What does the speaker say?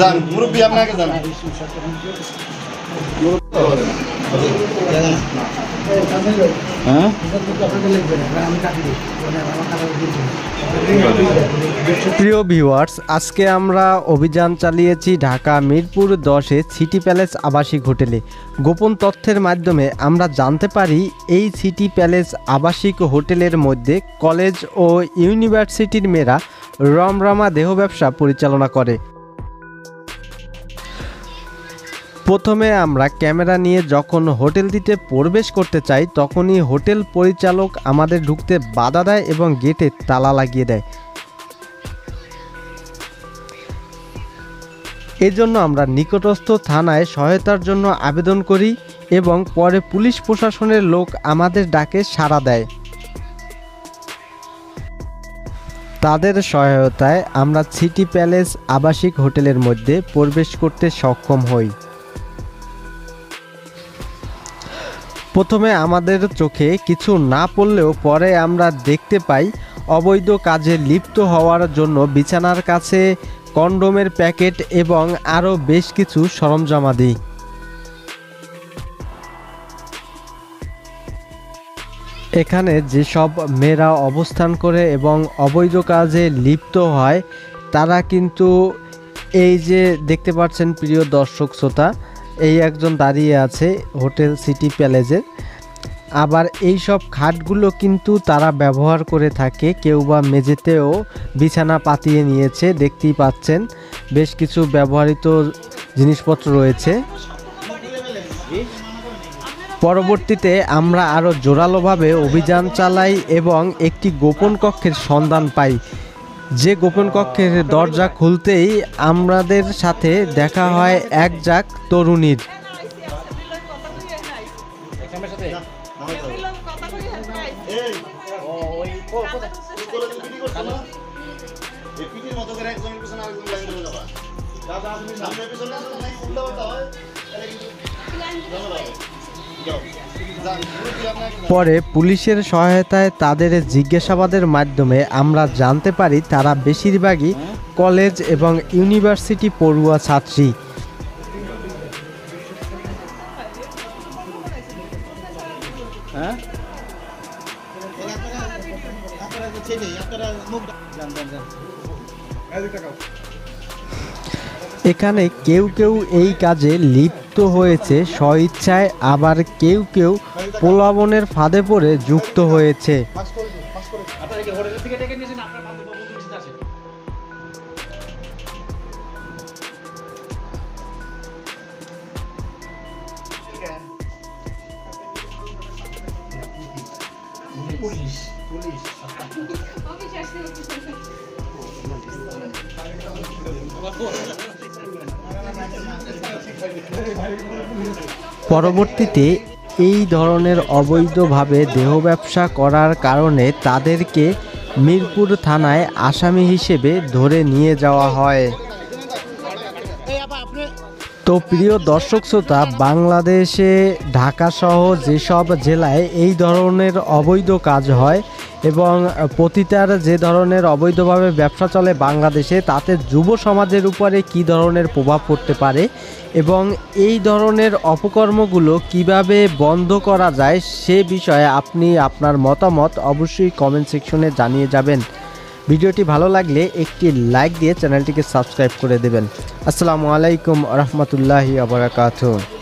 যান মুরব্বী আপনাকে জানা প্রিয় ভিউয়ার্স, আজকে আমরা অভিযান চালিয়েছি ঢাকা মিরপুর 10-এ সিটি প্যালেস আবাসিক হোটেলে। গোপন তথ্যের মাধ্যমে আমরা জানতে পারি এই সিটি প্যালেস আবাসিক হোটেলের মধ্যে কলেজ ও ইউনিভার্সিটির মেয়েরা রমরমা দেহ ব্যবসা পরিচালনা করে। প্রথমে আমরা ক্যামেরা নিয়ে যখন হোটেলটিতে প্রবেশ করতে চাই তখনই হোটেল পরিচালক আমাদের ঢুকতে বাধা দেয় এবং গেটে তালা লাগিয়ে দেয়। এজন্য আমরা নিকটস্থ থানায় সহায়তার জন্য আবেদন করি এবং পরে পুলিশ প্রশাসনের লোক আমাদের ডাকে সাড়া দেয়। তাদের সহায়তায় আমরা সিটি প্যালেস আবাসিক হোটেলের মধ্যে প্রবেশ করতে সক্ষম হই। প্রথমে আমাদের চোখে কিছু না পড়লেও পরে আমরা দেখতে পাই অবৈধ কাজে লিপ্ত হওয়ার জন্য বিছানার কাছে কন্ডোমের প্যাকেট এবং আরও বেশ কিছু সরঞ্জামাদি। এখানে যেসব মেয়েরা অবস্থান করে এবং অবৈধ কাজে লিপ্ত হয় তারা কিন্তু এই যে দেখতে পাচ্ছেন প্রিয় দর্শক শ্রোতা, এই একজন দাঁড়িয়ে আছে হোটেল সিটি প্যালেসের। আবার এই সব খাটগুলো কিন্তু তারা ব্যবহার করে থাকে, কেউ বা মেঝেতেও বিছানা পাতিয়ে নিয়েছে। দেখতেই পাচ্ছেন বেশ কিছু ব্যবহৃত জিনিসপত্র রয়েছে। পরবর্তীতে আমরা আরও জোরালোভাবে অভিযান চালাই এবং একটি গোপন কক্ষের সন্ধান পাই। যে গোপন কক্ষের দরজা খুলতেই আমাদের সাথে দেখা হয় এক ঝাঁক তরুণীর। পরে পুলিশের সহায়তায় তাদের জিজ্ঞাসাবাদের মাধ্যমে আমরা জানতে পারি তারা বেশিরভাগই কলেজ এবং ইউনিভার্সিটি পড়ুয়া ছাত্রী। এখানে কেউ কেউ এই কাজে লিপ্ত হয়েছে স্বইচ্ছায়, আবার কেউ কেউ প্রলোভনের ফাঁদে পড়ে যুক্ত হয়েছে। পরবর্তীতে এই ধরনের অবৈধভাবে দেহ ব্যবসা করার কারণে তাদেরকে মিরপুর থানায় আসামি হিসেবে ধরে নিয়ে যাওয়া হয়। তো প্রিয় দর্শক শ্রোতা, বাংলাদেশে ঢাকাসহ যেসব জেলায় এই ধরনের অবৈধ কাজ হয় এবং পতিতার যে ধরনের অবৈধভাবে ব্যবসা চলে বাংলাদেশে, তাতে যুব সমাজের উপরে কী ধরনের প্রভাব পড়তে পারে এবং এই ধরনের অপকর্মগুলো কিভাবে বন্ধ করা যায় সে বিষয়ে আপনি আপনার মতামত অবশ্যই কমেন্ট সেকশনে জানিয়ে যাবেন। ভিডিওটি ভালো লাগলে একটি লাইক দিয়ে চ্যানেলটিকে সাবস্ক্রাইব করে দেবেন। আসসালামু আলাইকুম ওয়া রাহমাতুল্লাহি ওয়া বারাকাতুহু।